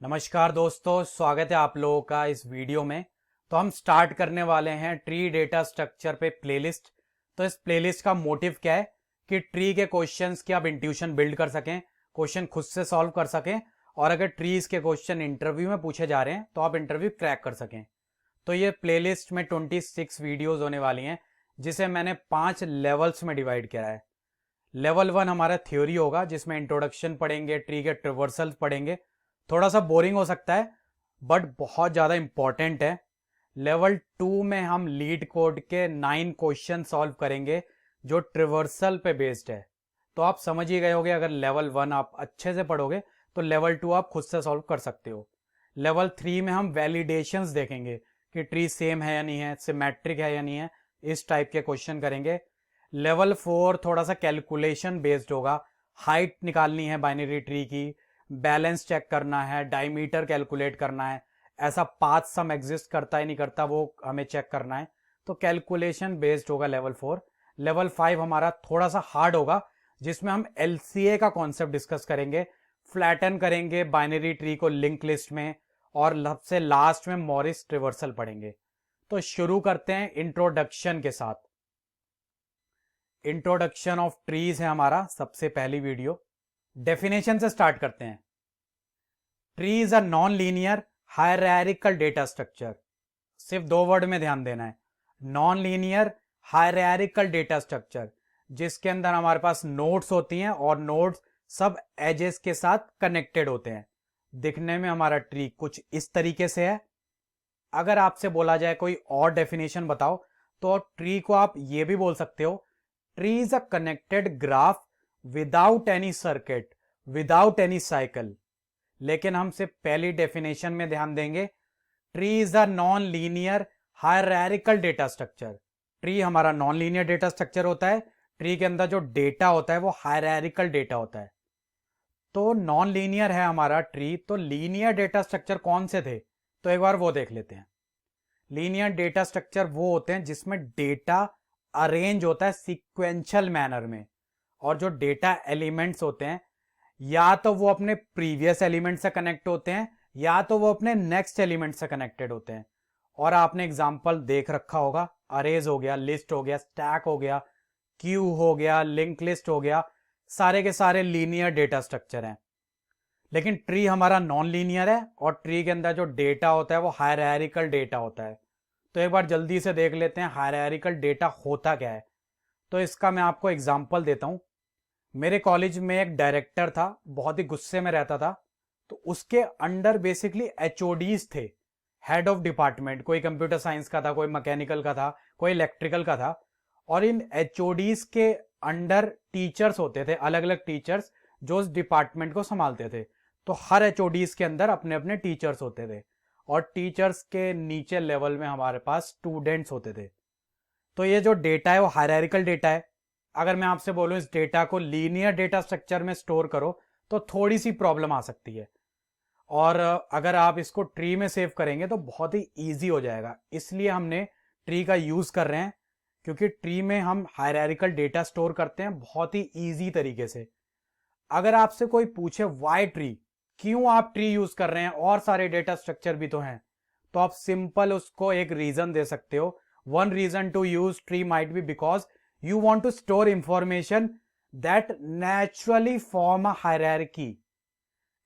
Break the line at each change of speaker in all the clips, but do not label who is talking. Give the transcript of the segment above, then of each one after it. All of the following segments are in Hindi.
नमस्कार दोस्तों, स्वागत है आप लोगों का इस वीडियो में। तो हम स्टार्ट करने वाले हैं ट्री डेटा स्ट्रक्चर पे प्लेलिस्ट। तो इस प्लेलिस्ट का मोटिव क्या है कि ट्री के क्वेश्चंस की आप इंट्यूशन बिल्ड कर सकें, क्वेश्चन खुद से सॉल्व कर सकें, और अगर ट्रीज के क्वेश्चन इंटरव्यू में पूछे जा रहे हैं तो आप इंटरव्यू क्रैक कर सकें। तो ये प्लेलिस्ट में 26 वीडियोज होने वाली हैं, जिसे मैंने 5 लेवल्स में डिवाइड किया है। लेवल 1 हमारा थ्योरी होगा, जिसमें इंट्रोडक्शन पढ़ेंगे, ट्री के ट्रिवर्सल पढ़ेंगे। थोड़ा सा बोरिंग हो सकता है बट बहुत ज़्यादा इंपॉर्टेंट है। लेवल 2 में हम लीड कोड के 9 क्वेश्चन सॉल्व करेंगे जो ट्रिवर्सल पे बेस्ड है। तो आप समझ ही गए होगे, अगर लेवल 1 आप अच्छे से पढ़ोगे तो लेवल 2 आप खुद से सॉल्व कर सकते हो। लेवल 3 में हम वैलिडेशंस देखेंगे कि ट्री सेम है या नहीं है, सिमेट्रिक है या नहीं है, इस टाइप के क्वेश्चन करेंगे। लेवल 4 थोड़ा सा कैलकुलेशन बेस्ड होगा, हाइट निकालनी है बाइनरी ट्री की, बैलेंस चेक करना है, डायमीटर कैलकुलेट करना है, ऐसा पाथ सम एग्जिस्ट करता है नहीं करता वो हमें चेक करना है। तो कैलकुलेशन बेस्ड होगा लेवल 4। लेवल 5 हमारा थोड़ा सा हार्ड होगा, जिसमें हम एलसीए का कॉन्सेप्ट डिस्कस करेंगे, फ्लैटन करेंगे बाइनरी ट्री को लिंक लिस्ट में, और सबसे लास्ट में मॉरिस रिवर्सल पढ़ेंगे। तो शुरू करते हैं इंट्रोडक्शन के साथ। इंट्रोडक्शन ऑफ ट्रीज है हमारा सबसे पहली वीडियो। डेफिनेशन से स्टार्ट करते हैं। Tree is a non linear hierarchical data structure. सिर्फ 2 वर्ड में ध्यान देना है, non linear hierarchical data structure, जिसके अंदर हमारे पास नोड्स होती हैं और नोड्स सब एजेस के साथ कनेक्टेड होते हैं। दिखने में हमारा ट्री कुछ इस तरीके से है। अगर आपसे बोला जाए कोई और डेफिनेशन बताओ, तो ट्री को आप ये भी बोल सकते हो, tree is a connected graph without any circuit, without any cycle. लेकिन हम सिर्फ पहली डेफिनेशन में ध्यान देंगे। Tree is a non linear hierarchical data structure. Tree हमारा नॉन लीनियर डेटा स्ट्रक्चर होता है। ट्री के अंदर जो डेटा होता है वो हायरार्किकल डेटा होता है। तो नॉन लीनियर है हमारा ट्री, तो लीनियर डेटा स्ट्रक्चर कौन से थे, तो एक बार वो देख लेते हैं। लीनियर डेटा स्ट्रक्चर वो होते हैं जिसमें डेटा अरेंज होता है सीक्वेंशियल मैनर में, और जो डेटा एलिमेंट्स होते हैं या तो वो अपने प्रीवियस एलिमेंट से कनेक्ट होते हैं या तो वो अपने नेक्स्ट एलिमेंट से कनेक्टेड होते हैं। और आपने एग्जांपल देख रखा होगा, अरेज हो गया, लिस्ट हो गया, स्टैक हो गया, क्यू हो गया, लिंक लिस्ट हो गया, सारे के सारे लीनियर डेटा स्ट्रक्चर हैं। लेकिन ट्री हमारा नॉन लीनियर है, और ट्री के अंदर जो डेटा होता है वो हायरार्किकल डेटा होता है। तो एक बार जल्दी से देख लेते हैं हायरार्किकल डेटा होता क्या है। तो इसका मैं आपको एग्जांपल देता हूं। मेरे कॉलेज में एक डायरेक्टर था, बहुत ही गुस्से में रहता था। तो उसके अंडर बेसिकली एचओडीज थे, हेड ऑफ डिपार्टमेंट, कोई कंप्यूटर साइंस का था, कोई मैकेनिकल का था, कोई इलेक्ट्रिकल का था। और इन एचओडीज के अंडर टीचर्स होते थे, अलग अलग टीचर्स जो उस डिपार्टमेंट को संभालते थे। तो हर एचओडीज के अंदर अपने अपने टीचर्स होते थे, और टीचर्स के नीचे लेवल में हमारे पास स्टूडेंट्स होते थे। तो ये जो डेटा है वो हायरार्किकल डेटा है। अगर मैं आपसे बोलूं इस डेटा को लीनियर डेटा स्ट्रक्चर में स्टोर करो, तो थोड़ी सी प्रॉब्लम आ सकती है। और अगर आप इसको ट्री में सेव करेंगे तो बहुत ही ईजी हो जाएगा। इसलिए हमने ट्री का यूज कर रहे हैं, क्योंकि ट्री में हम हायरार्किकल डेटा स्टोर करते हैं बहुत ही ईजी तरीके से। अगर आपसे कोई पूछे वाई ट्री, क्यों आप ट्री यूज कर रहे हैं, और सारे डेटा स्ट्रक्चर भी तो हैं, तो आप सिंपल उसको एक रीजन दे सकते हो। One reason to use tree might be because you want to store information that naturally form a hierarchy।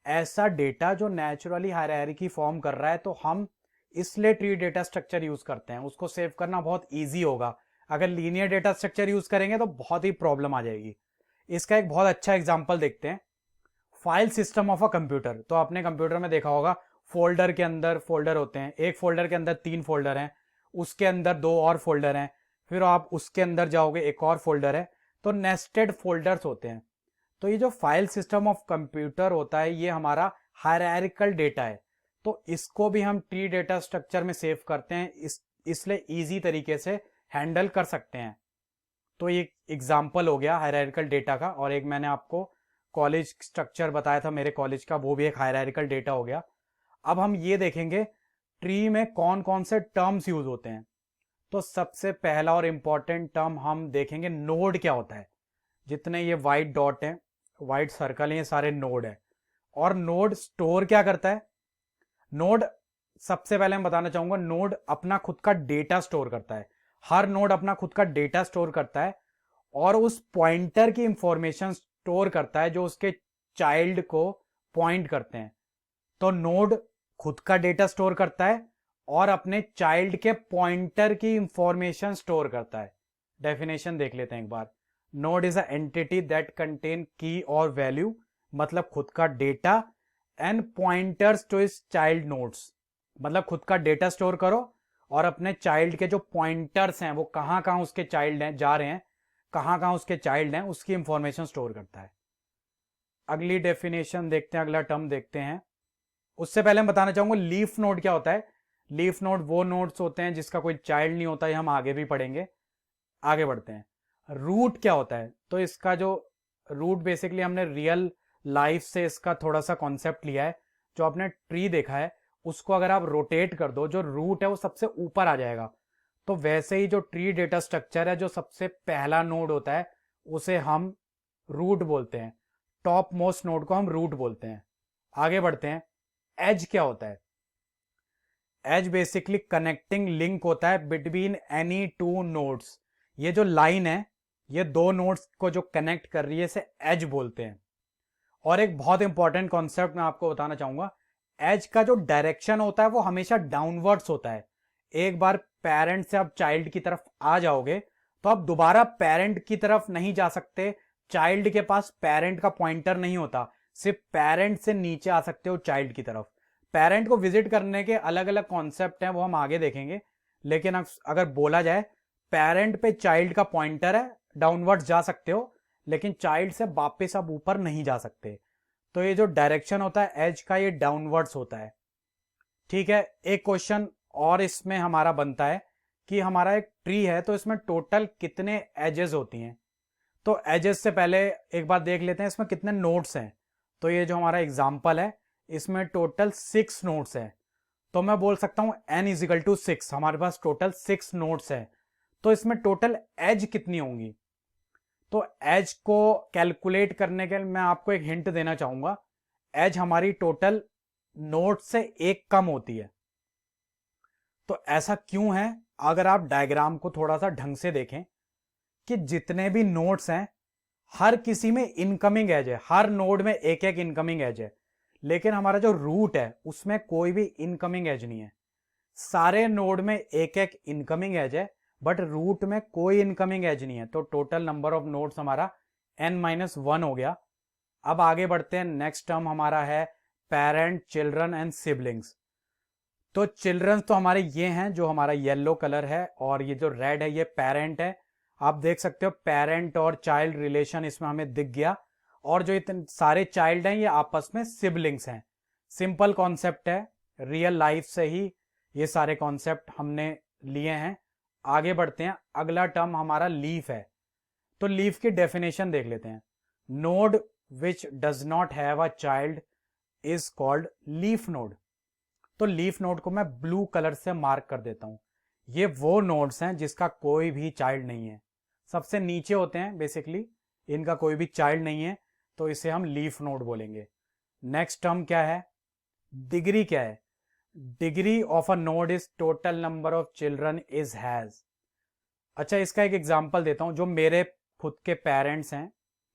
ऐसा डेटा जो नेचुरली हायरार्की फॉर्म कर रहा है, तो हम इसलिए ट्री डेटा स्ट्रक्चर यूज करते हैं, उसको सेव करना बहुत इजी होगा। अगर लीनियर डेटा स्ट्रक्चर यूज करेंगे तो बहुत ही प्रॉब्लम आ जाएगी। इसका एक बहुत अच्छा एग्जांपल देखते हैं, file system of a computer. तो आपने कंप्यूटर में देखा होगा, फोल्डर के अंदर फोल्डर होते हैं, एक फोल्डर के अंदर 3 फोल्डर हैं, उसके अंदर 2 और फोल्डर हैं, फिर आप उसके अंदर जाओगे, एक और फोल्डर है, तो नेस्टेड फोल्डर्स होते हैं। तो ये जो फाइल सिस्टम ऑफ कंप्यूटर होता है, ये हमारा हायरार्किकल डेटा है। तो इसको भी हम ट्री डेटा स्ट्रक्चर में सेव करते हैं, इसलिए इजी तरीके से हैंडल कर सकते हैं। तो ये एग्जाम्पल हो गया हायरार्किकल डेटा का, और एक मैंने आपको कॉलेज स्ट्रक्चर बताया था मेरे कॉलेज का, वो भी एक हायरार्किकल डेटा हो गया। अब हम ये देखेंगे ट्री में कौन कौन से टर्म्स यूज होते हैं। तो सबसे पहला और इंपॉर्टेंट टर्म हम देखेंगे, नोड क्या होता है। जितने ये वाइट डॉट हैं, वाइट सर्कल हैं, ये सारे नोड है। और नोड स्टोर क्या करता है, नोड, सबसे पहले मैं बताना चाहूंगा, नोड अपना खुद का डेटा स्टोर करता है। हर नोड अपना खुद का डेटा स्टोर करता है और उस पॉइंटर की इंफॉर्मेशन स्टोर करता है जो उसके चाइल्ड को पॉइंट करते हैं। तो नोड खुद का डेटा स्टोर करता है और अपने चाइल्ड के पॉइंटर की इंफॉर्मेशन स्टोर करता है। डेफिनेशन देख लेते हैं एक बार। Node is a entity that contain key और वैल्यू, मतलब खुद का data, and pointers to is child nodes, मतलब खुद का डेटा स्टोर करो और अपने चाइल्ड के जो पॉइंटर्स हैं वो कहां कहां उसके चाइल्ड हैं जा रहे हैं, कहां कहां उसके चाइल्ड हैं, उसकी इंफॉर्मेशन स्टोर करता है। अगली डेफिनेशन देखते हैं, अगला टर्म देखते हैं। उससे पहले मैं बताना चाहूंगा लीफ नोड क्या होता है। लीफ नोड वो नोड्स होते हैं जिसका कोई चाइल्ड नहीं होता, ये हम आगे भी पढ़ेंगे। आगे बढ़ते हैं। रूट क्या होता है, तो इसका जो रूट बेसिकली हमने रियल लाइफ से इसका थोड़ा सा कॉन्सेप्ट लिया है। जो आपने ट्री देखा है उसको अगर आप रोटेट कर दो, जो रूट है वो सबसे ऊपर आ जाएगा। तो वैसे ही जो ट्री डेटा स्ट्रक्चर है, जो सबसे पहला नोड होता है उसे हम रूट बोलते हैं। टॉप मोस्ट नोड को हम रूट बोलते हैं। आगे बढ़ते हैं। एज क्या होता है? एज बेसिकली कनेक्टिंग लिंक होता है बिटवीन एनी टू नोड्स। ये जो लाइन है ये दो नोड्स को जो कनेक्ट कर रही है इसे एज बोलते हैं। और एक बहुत इंपॉर्टेंट कॉन्सेप्ट मैं आपको बताना चाहूंगा, एज का जो डायरेक्शन होता है वो हमेशा डाउनवर्ड्स होता है। एक बार पेरेंट से आप चाइल्ड की तरफ आ जाओगे तो आप दोबारा पेरेंट की तरफ नहीं जा सकते। चाइल्ड के पास पेरेंट का पॉइंटर नहीं होता, सिर्फ पेरेंट से नीचे आ सकते हो चाइल्ड की तरफ। पेरेंट को विजिट करने के अलग अलग कॉन्सेप्ट हैं, वो हम आगे देखेंगे। लेकिन अगर बोला जाए पेरेंट पे चाइल्ड का पॉइंटर है, डाउनवर्ड जा सकते हो, लेकिन चाइल्ड से वापस आप ऊपर नहीं जा सकते। तो ये जो डायरेक्शन होता है एज का, ये डाउनवर्ड्स होता है। ठीक है, एक क्वेश्चन और इसमें हमारा बनता है कि हमारा एक ट्री है तो इसमें टोटल कितने एजेस होती हैं। तो एजेस से पहले एक बार देख लेते हैं इसमें कितने नोड्स हैं। तो ये जो हमारा एग्जाम्पल है इसमें टोटल 6 नोड्स हैं। तो मैं बोल सकता हूं n इजिकल टू 6, हमारे पास टोटल 6 नोड्स है। तो इसमें टोटल एज कितनी होंगी? तो एज को कैलकुलेट करने के लिए मैं आपको एक हिंट देना चाहूंगा। एज हमारी टोटल नोड से एक कम होती है। तो ऐसा क्यों है? अगर आप डायग्राम को थोड़ा सा ढंग से देखें कि जितने भी नोड्स हैं हर किसी में इनकमिंग एज है, हर नोड में एक एक इनकमिंग एज है। लेकिन हमारा जो रूट है उसमें कोई भी इनकमिंग एज नहीं है। सारे नोड में एक एक इनकमिंग एज है बट रूट में कोई इनकमिंग एज नहीं है। तो टोटल नंबर ऑफ नोड्स हमारा n-1 हो गया। अब आगे बढ़ते हैं। नेक्स्ट टर्म हमारा है पेरेंट, चिल्ड्रन एंड सिबलिंग्स। तो चिल्ड्रन तो हमारे ये हैं जो हमारा येलो कलर है, और ये जो रेड है ये पेरेंट है। आप देख सकते हो पेरेंट और चाइल्ड रिलेशन इसमें हमें दिख गया। और जो इतने सारे चाइल्ड हैं ये आपस में सिबलिंग्स हैं। सिंपल कॉन्सेप्ट है, रियल लाइफ से ही ये सारे कॉन्सेप्ट हमने लिए हैं। आगे बढ़ते हैं। अगला टर्म हमारा लीफ है। तो लीफ की डेफिनेशन देख लेते हैं। Node which does not have a child is called leaf node. तो लीफ नोड को मैं ब्लू कलर से मार्क कर देता हूं। ये वो नोड्स हैं जिसका कोई भी चाइल्ड नहीं है, सबसे नीचे होते हैं बेसिकली, इनका कोई भी चाइल्ड नहीं है, तो इसे हम लीफ नोड बोलेंगे। नेक्स्ट टर्म क्या है? डिग्री क्या है? Degree of a node is total number of children is has. अच्छा, इसका एक एग्जांपल देता हूं। जो मेरे खुद के पेरेंट्स हैं,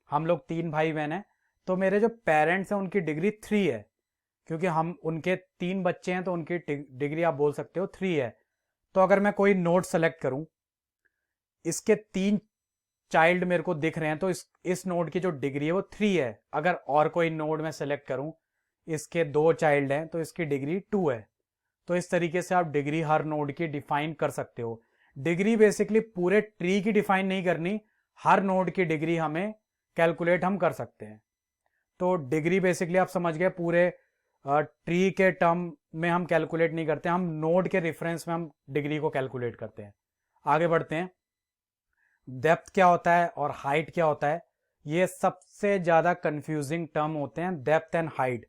हम लोग 3 भाई बहन हैं, तो मेरे जो पेरेंट्स हैं उनकी डिग्री 3 है, क्योंकि हम उनके 3 बच्चे हैं तो उनकी डिग्री आप बोल सकते हो 3 है। तो अगर मैं कोई नोड सेलेक्ट करूं, इसके 3 चाइल्ड मेरे को दिख रहे हैं, तो इस नोड की जो डिग्री है वो 3 है। अगर और कोई नोड में सेलेक्ट करूं, इसके 2 चाइल्ड हैं तो इसकी डिग्री 2 है। तो इस तरीके से आप डिग्री हर नोड की डिफाइन कर सकते हो। डिग्री बेसिकली पूरे ट्री की डिफाइन नहीं करनी, हर नोड की डिग्री हमें कैलकुलेट हम कर सकते हैं। तो डिग्री बेसिकली आप समझ गए, पूरे ट्री के टर्म में हम कैलकुलेट नहीं करते, हम नोड के रेफरेंस में हम डिग्री को कैलकुलेट करते हैं। आगे बढ़ते हैं। डेप्थ क्या होता है और हाइट क्या होता है? ये सबसे ज्यादा कंफ्यूजिंग टर्म होते हैं, डेप्थ एंड हाइट।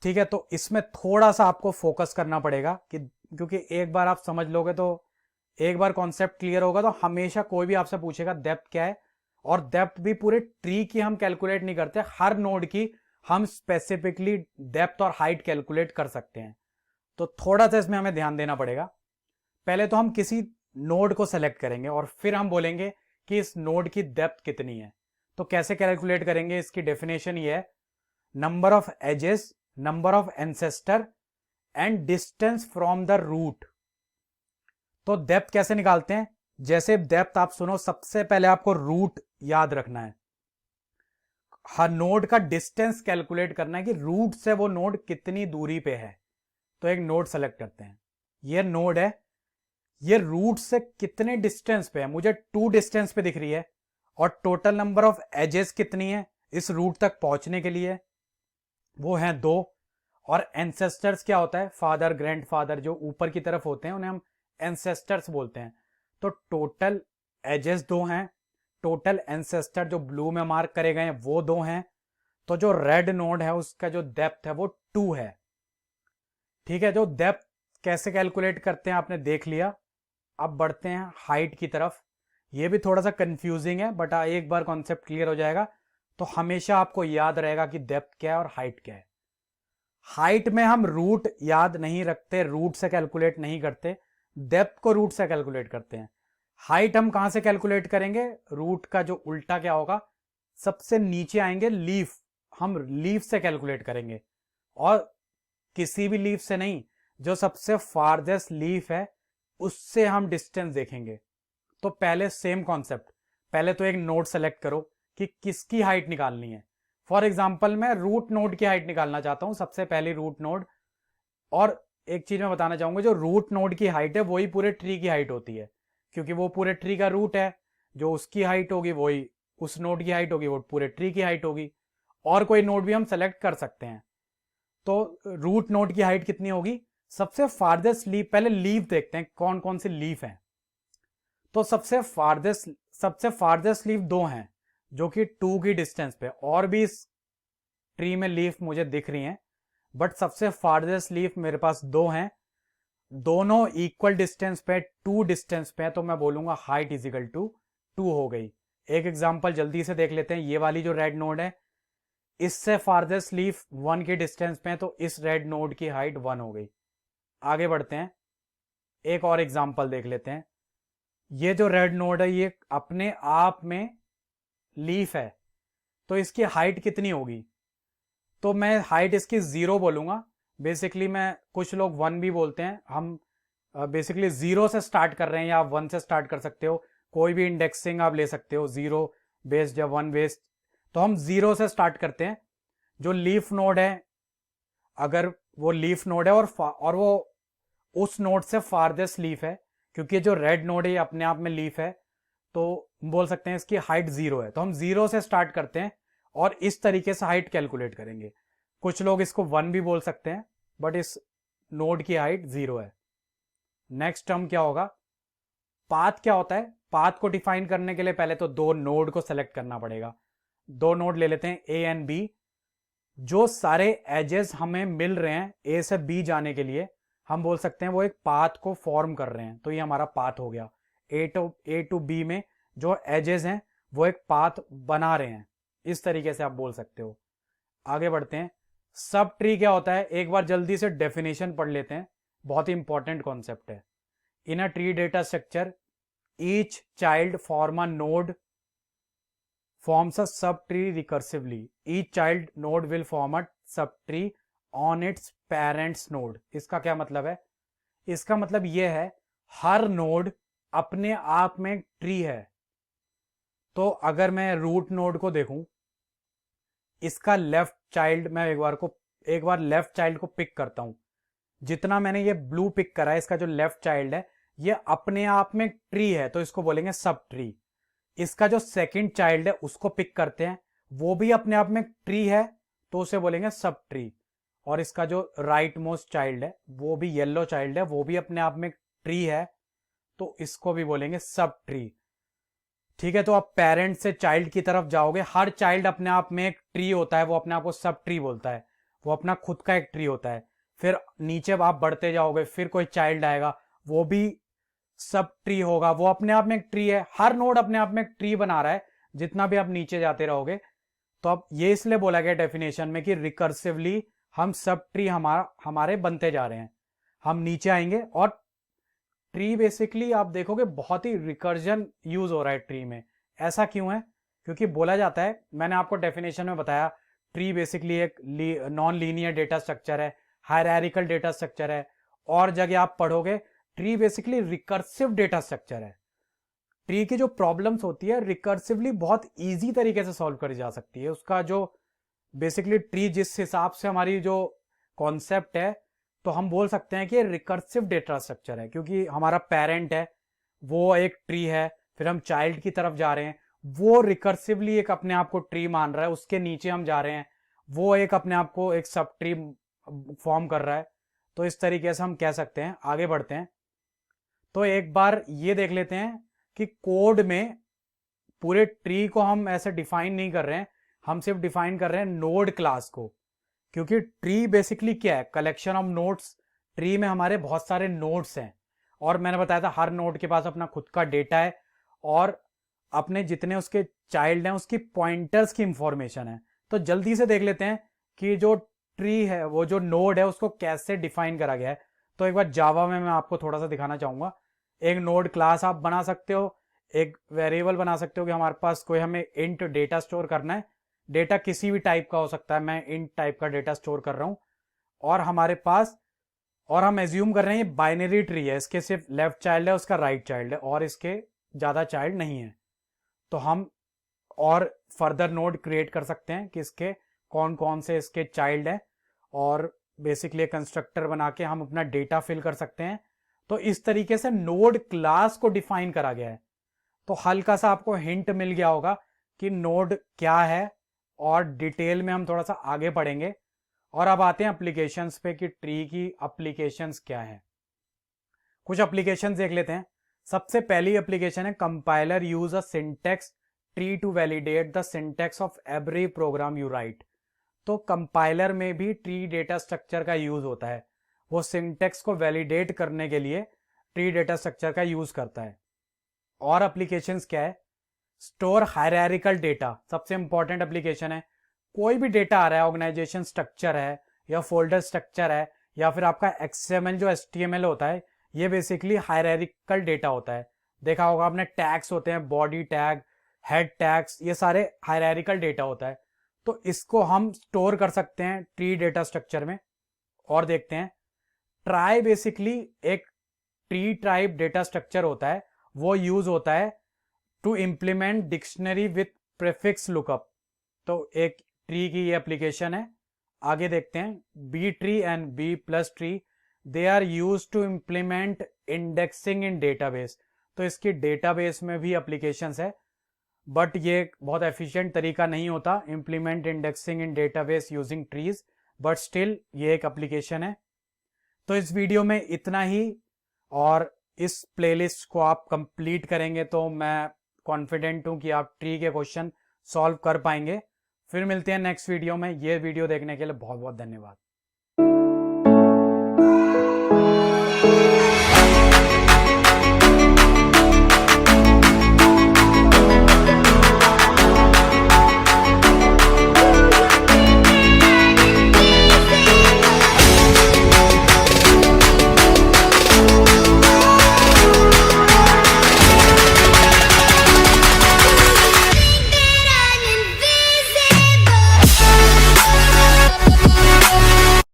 ठीक है, तो इसमें थोड़ा सा आपको फोकस करना पड़ेगा क्योंकि एक बार आप समझ लोगे तो, एक बार कॉन्सेप्ट क्लियर होगा तो हमेशा कोई भी आपसे पूछेगा डेप्थ क्या है। और डेप्थ भी पूरे ट्री की हम कैलकुलेट नहीं करते, हर नोड की हम स्पेसिफिकली डेप्थ और हाइट कैलकुलेट कर सकते हैं। तो थोड़ा सा इसमें हमें ध्यान देना पड़ेगा। पहले तो हम किसी नोड को सेलेक्ट करेंगे और फिर हम बोलेंगे कि इस नोड की डेप्थ कितनी है। तो कैसे कैलकुलेट करेंगे, इसकी डेफिनेशन ये है, number of edges, number of ancestor and distance from the root. तो डेप्थ कैसे निकालते हैं, जैसे डेप्थ आप सुनो, सबसे पहले आपको रूट याद रखना है, हर नोड का डिस्टेंस कैलकुलेट करना है कि रूट से वो नोड कितनी दूरी पे है। तो एक नोड सेलेक्ट करते हैं, ये नोड है, ये रूट से कितने डिस्टेंस पे है, मुझे 2 डिस्टेंस पे दिख रही है, और टोटल नंबर ऑफ एजेस कितनी है इस रूट तक पहुंचने के लिए, वो है 2। और एंसेस्टर्स क्या होता है, फादर, ग्रैंडफादर, जो ऊपर की तरफ होते हैं उन्हें हम एंसेस्टर्स बोलते हैं। तो टोटल एजेस 2 हैं, टोटल एंसेस्टर जो ब्लू में मार्क करे गए हैं वो 2 हैं। तो जो रेड नोड है उसका जो डेप्थ है वो 2 है। ठीक है, जो डेप्थ कैसे कैलकुलेट करते हैं आपने देख लिया। अब बढ़ते हैं हाइट की तरफ। ये भी थोड़ा सा कंफ्यूजिंग है, बट एक बार कॉन्सेप्ट क्लियर हो जाएगा तो हमेशा आपको याद रहेगा कि डेप्थ क्या है और हाइट क्या है। हाइट में हम रूट याद नहीं रखते, रूट से कैलकुलेट नहीं करते, डेप्थ को रूट से कैलकुलेट करते हैं। हाइट हम कहां से कैलकुलेट करेंगे, रूट का जो उल्टा क्या होगा, सबसे नीचे आएंगे लीफ, हम लीफ से कैलकुलेट करेंगे, और किसी भी लीफ से नहीं, जो सबसे फारदेस्ट लीफ है उससे हम डिस्टेंस देखेंगे। तो पहले सेम कॉन्सेप्ट, पहले तो एक नोड सेलेक्ट करो कि किसकी हाइट निकालनी है। फॉर एग्जाम्पल मैं रूट नोड की हाइट निकालना चाहता हूं, सबसे पहली रूट नोड। और एक चीज मैं बताना चाहूंगा, जो रूट नोड की हाइट है वही पूरे ट्री की हाइट होती है, क्योंकि वो पूरे ट्री का रूट है। जो उसकी हाइट होगी वही उस नोड की हाइट होगी, वो पूरे ट्री की हाइट होगी। और कोई नोड भी हम सेलेक्ट कर सकते हैं। तो रूट नोड की हाइट कितनी होगी, सबसे फारदेस्ट लीफ, पहले लीफ देखते हैं कौन कौन सी लीफ है। तो सबसे फारदेस्ट लीफ 2 हैं, जो कि 2 की डिस्टेंस पे, और भी इस ट्री में लीफ मुझे दिख रही हैं, बट सबसे फारदेस्ट लीफ मेरे पास 2 हैं, दोनों इक्वल डिस्टेंस पे, 2 डिस्टेंस पे है। तो मैं बोलूंगा हाइट इज इक्वल टू 2 हो गई। एक एग्जांपल जल्दी से देख लेते हैं, ये वाली जो रेड नोड है इससे फारदेस्ट लीफ 1 की डिस्टेंस पे है, तो इस रेड नोड की हाइट 1 हो गई। आगे बढ़ते हैं, एक और एग्जांपल देख लेते हैं। ये जो रेड नोड है ये अपने आप में लीफ है, तो इसकी हाइट कितनी होगी, तो मैं हाइट इसकी 0 बोलूंगा। बेसिकली मैं, कुछ लोग 1 भी बोलते हैं, हम बेसिकली 0 से स्टार्ट कर रहे हैं, या आप 1 से स्टार्ट कर सकते हो, कोई भी इंडेक्सिंग आप ले सकते हो, 0 बेस्ड या 1 बेस्ड। तो हम 0 से स्टार्ट करते हैं। जो लीफ नोड है, अगर वो लीफ नोड है और वो उस नोड से फारदेस्ट लीफ है, क्योंकि जो रेड नोड है ये अपने आप में लीफ है, तो बोल सकते हैं इसकी हाइट 0 है। तो हम 0 से स्टार्ट करते हैं और इस तरीके से हाइट कैलकुलेट करेंगे। कुछ लोग इसको 1 भी बोल सकते हैं, बट इस नोड की हाइट 0 है। नेक्स्ट टर्म क्या होगा, पाथ क्या होता है। पाथ को डिफाइन करने के लिए पहले तो 2 नोड को सेलेक्ट करना पड़ेगा। 2 नोड ले लेते हैं, ए एंड बी। जो सारे एजेस हमें मिल रहे हैं ए से बी जाने के लिए, हम बोल सकते हैं वो एक पाथ को फॉर्म कर रहे हैं। तो ये हमारा पाथ हो गया। ए टू बी में जो एजेस हैं वो एक पाथ बना रहे हैं, इस तरीके से आप बोल सकते हो। आगे बढ़ते हैं, सब ट्री क्या होता है, एक बार जल्दी से डेफिनेशन पढ़ लेते हैं, बहुत ही इंपॉर्टेंट कॉन्सेप्ट है। In a tree data structure each child form a node forms a subtree recursively. Each child node will form a subtree on its parents node. इसका क्या मतलब है, इसका मतलब यह है हर नोड अपने आप में ट्री है। तो अगर मैं रूट नोड को देखूं, इसका लेफ्ट चाइल्ड, मैं एक बार लेफ्ट चाइल्ड को पिक करता हूं। जितना मैंने ये ब्लू पिक करा है, इसका जो लेफ्ट चाइल्ड है ये अपने आप में ट्री है, तो इसको बोलेंगे सब ट्री। इसका जो सेकंड चाइल्ड है उसको पिक करते हैं, वो भी अपने आप में ट्री है, तो उसे बोलेंगे सब ट्री। और इसका जो राइट मोस्ट चाइल्ड है, वो भी येलो चाइल्ड है, वो भी अपने आप में ट्री है, तो इसको भी बोलेंगे सब ट्री। ठीक है, तो आप पेरेंट से चाइल्ड की तरफ जाओगे, हर चाइल्ड अपने आप में एक ट्री होता है, वो अपने आप को सब ट्री बोलता है, वो अपना खुद का एक ट्री होता है। फिर नीचे आप बढ़ते जाओगे, फिर कोई चाइल्ड आएगा, वो भी सब ट्री होगा, वो अपने आप में एक ट्री है। हर नोड अपने आप में एक ट्री बना रहा है, जितना भी आप नीचे जाते रहोगे। तो अब ये इसलिए बोला गया डेफिनेशन में कि रिकर्सिवली हम सब ट्री हमारे बनते जा रहे हैं। हम नीचे आएंगे और ट्री बेसिकली आप देखोगे बहुत ही रिकर्जन यूज हो रहा है ट्री में। ऐसा क्यों है? क्योंकि बोला जाता है, मैंने आपको डेफिनेशन में बताया, ट्री बेसिकली एक नॉन लीनियर डेटा स्ट्रक्चर है, हायरार्किकल डेटा स्ट्रक्चर है, और जगह आप पढ़ोगे tree basically recursive data structure है। ट्री की जो प्रॉब्लम्स होती है रिकर्सिवली बहुत इजी तरीके से सॉल्व करी जा सकती है। उसका जो बेसिकली ट्री जिस हिसाब से हमारी जो कॉन्सेप्ट है, तो हम बोल सकते हैं कि रिकर्सिव डेटा स्ट्रक्चर है, क्योंकि हमारा पेरेंट है वो एक ट्री है, फिर हम चाइल्ड की तरफ जा रहे हैं, वो रिकर्सिवली एक अपने आप को ट्री मान रहा है, उसके नीचे हम जा रहे हैं, वो एक अपने आप को एक सब ट्री फॉर्म कर रहा है। तो इस तरीके से हम कह सकते हैं। आगे बढ़ते हैं तो एक बार ये देख लेते हैं कि कोड में पूरे ट्री को हम ऐसे डिफाइन नहीं कर रहे हैं, हम सिर्फ डिफाइन कर रहे हैं नोड क्लास को। क्योंकि ट्री बेसिकली क्या है? Collection of nodes. ट्री में हमारे बहुत सारे नोड्स हैं, और मैंने बताया था हर नोड के पास अपना खुद का डेटा है, और अपने जितने उसके चाइल्ड हैं उसकी पॉइंटर्स की इंफॉर्मेशन है। तो जल्दी से देख लेते हैं कि जो ट्री है, वो जो नोड है, उसको कैसे डिफाइन करा गया है। तो एक बार जावा में मैं आपको थोड़ा सा दिखाना चाहूंगा। एक नोड क्लास आप बना सकते हो, एक वेरिएबल बना सकते हो कि हमारे पास कोई हमें इंट डेटा स्टोर करना है। डेटा किसी भी टाइप का हो सकता है, मैं इंट टाइप का डेटा स्टोर कर रहा हूं, और हमारे पास, और हम एज्यूम कर रहे हैं ये बाइनरी ट्री है, इसके सिर्फ लेफ्ट चाइल्ड है, उसका राइट चाइल्ड है, और इसके ज्यादा चाइल्ड नहीं है। तो हम और फर्दर नोड क्रिएट कर सकते हैं कि इसके कौन कौन से इसके चाइल्ड है, और बेसिकली कंस्ट्रक्टर बना के हम अपना डेटा फिल कर सकते हैं। तो इस तरीके से नोड क्लास को डिफाइन करा गया है। तो हल्का सा आपको हिंट मिल गया होगा कि नोड क्या है, और डिटेल में हम थोड़ा सा आगे पढ़ेंगे। और अब आते हैं एप्लीकेशंस पे कि ट्री की एप्लीकेशंस क्या है। कुछ एप्लीकेशंस देख लेते हैं। सबसे पहली एप्लीकेशन है compiler use a syntax tree to validate the syntax of every program you write. तो कंपाइलर में भी ट्री डेटा स्ट्रक्चर का यूज होता है, वो सिंटेक्स को वैलिडेट करने के लिए ट्री डेटा स्ट्रक्चर का यूज करता है। और एप्लीकेशंस क्या है? स्टोर हायरार्किकल डेटा, सबसे इंपॉर्टेंट एप्लीकेशन है। कोई भी डेटा आ रहा है, ऑर्गेनाइजेशन स्ट्रक्चर है या फोल्डर स्ट्रक्चर है, या फिर आपका XML जो HTML होता है, ये बेसिकली हायरार्किकल डेटा होता है। देखा होगा आपने, टैग्स होते हैं, बॉडी टैग, हेड टैग्स, ये सारे हायरार्किकल डेटा होता है। तो इसको हम स्टोर कर सकते हैं ट्री डेटा स्ट्रक्चर में। और देखते हैं, ट्राई बेसिकली एक ट्री टाइप डेटा स्ट्रक्चर होता है, वो यूज होता है to implement dictionary with prefix lookup. तो एक ट्री की ये एप्लीकेशन है। आगे देखते हैं, B tree and B plus tree they are use to implement indexing in database. तो इसकी डेटाबेस में भी एप्लीकेशंस है, बट ये बहुत एफिशिएंट तरीका नहीं होता implement indexing in database using trees, but still ये एक एप्लीकेशन है। तो इस वीडियो में इतना ही, और इस प्लेलिस्ट को आप कंप्लीट करेंगे तो मैं कॉन्फिडेंट हूं कि आप ट्री के क्वेश्चन सॉल्व कर पाएंगे। फिर मिलते हैं नेक्स्ट वीडियो में। ये वीडियो देखने के लिए बहुत बहुत धन्यवाद।